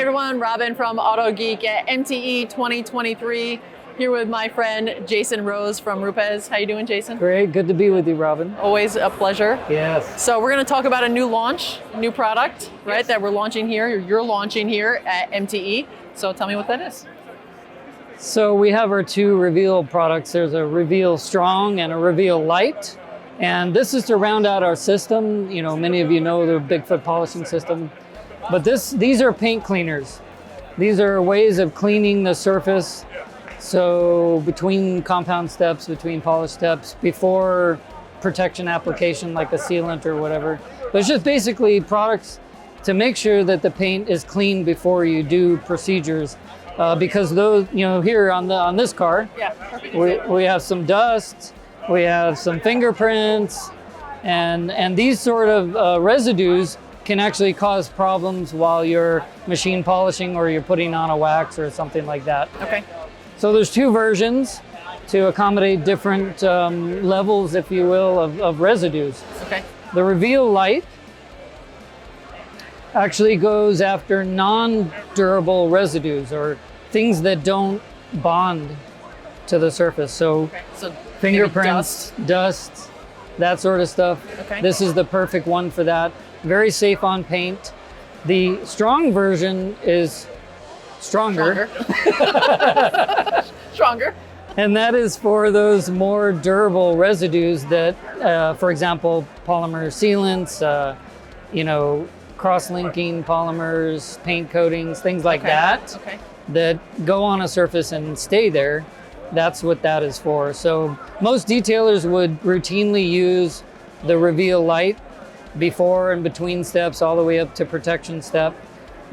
everyone, Robin from Autogeek at MTE 2023, here with my friend Jason Rose from RUPES. How you doing, Jason? Great, good to be with you, Robin. Always a pleasure. Yes. So we're going to talk about a new launch, new product, right, Yes. that we're launching here, or you're launching here at MTE. So tell me what that is. So we have our two Reveal products. There's a Reveal Strong and a Reveal Lite. And this is to round out our system. You know, many of you know the Bigfoot polishing system. But these are paint cleaners. These are ways of cleaning the surface. So between compound steps, between polish steps, before protection application like a sealant or whatever. But it's just basically products to make sure that the paint is clean before you do procedures. Because those, you know, here on this car, we have some dust, we have some fingerprints, and these sort of residues can actually cause problems while you're machine polishing or you're putting on a wax or something like that. Okay. So there's two versions to accommodate different levels, if you will, of residues. Okay. The Reveal Lite actually goes after non-durable residues or things that don't bond to the surface. So, So fingerprints, dust, that sort of stuff. Okay. This is the perfect one for that. Very safe on paint. The strong version is stronger. Stronger. And that is for those more durable residues that, for example, polymer sealants, you know, cross-linking polymers, paint coatings, things like that, that go on a surface and stay there. That's what that is for. So most detailers would routinely use the Reveal Lite before and between steps all the way up to protection step.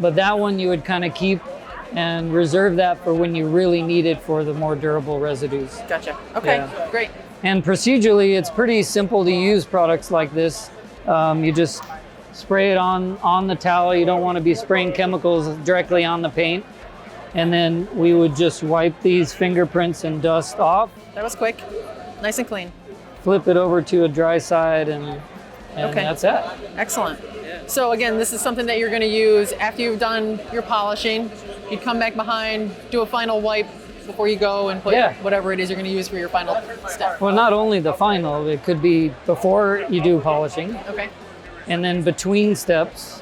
But that one you would kind of keep and reserve that for when you really need it for the more durable residues. Gotcha. Okay, Yeah. great. And procedurally, it's pretty simple to use products like this. You just spray it on the towel. You don't want to be spraying chemicals directly on the paint. And then we would just wipe these fingerprints and dust off, That was quick. Nice and clean. flip it over to a dry side, and Okay. that's it. Excellent. So again, this is something that you're going to use after you've done your polishing. You'd come back behind, do a final wipe before you go and put whatever it is you're going to use for your final step. Well, not only the final, it could be before you do polishing, Okay. and then between steps,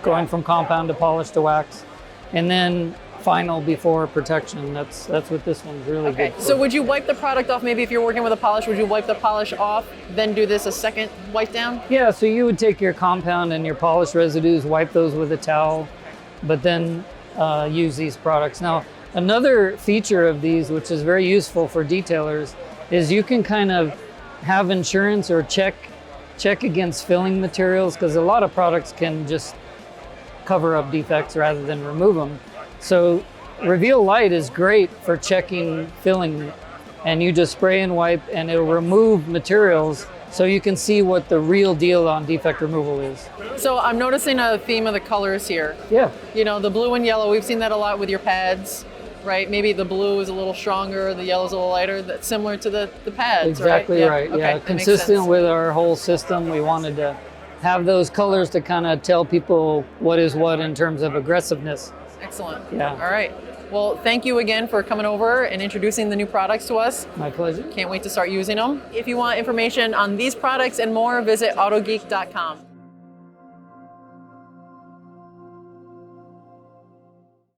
going from compound to polish to wax, and then final before protection. That's what this one's really Okay. good for. So would you wipe the product off? Maybe if you're working with a polish, would you wipe the polish off, then do this a second wipe down? Yeah, so you would take your compound and your polish residues, wipe those with a towel, but then use these products. Now, another feature of these, which is very useful for detailers, is you can kind of have insurance or check against filling materials, because a lot of products can just cover up defects rather than remove them. So Reveal Lite is great for checking filling, and you just spray and wipe and it'll remove materials so you can see what the real deal on defect removal is. So I'm noticing a theme of the colors here. Yeah. You know, the blue and yellow, we've seen that a lot with your pads, right? Maybe the blue is a little stronger, the yellow's a little lighter. That's similar to the pads, Exactly right. Okay, Yeah, that makes consistent sense. with our whole system. We wanted to have those colors to kind of tell people what is what in terms of aggressiveness. Excellent. Yeah. All right. Well, thank you again for coming over and introducing the new products to us. My pleasure. Can't wait to start using them. If you want information on these products and more, visit autogeek.com.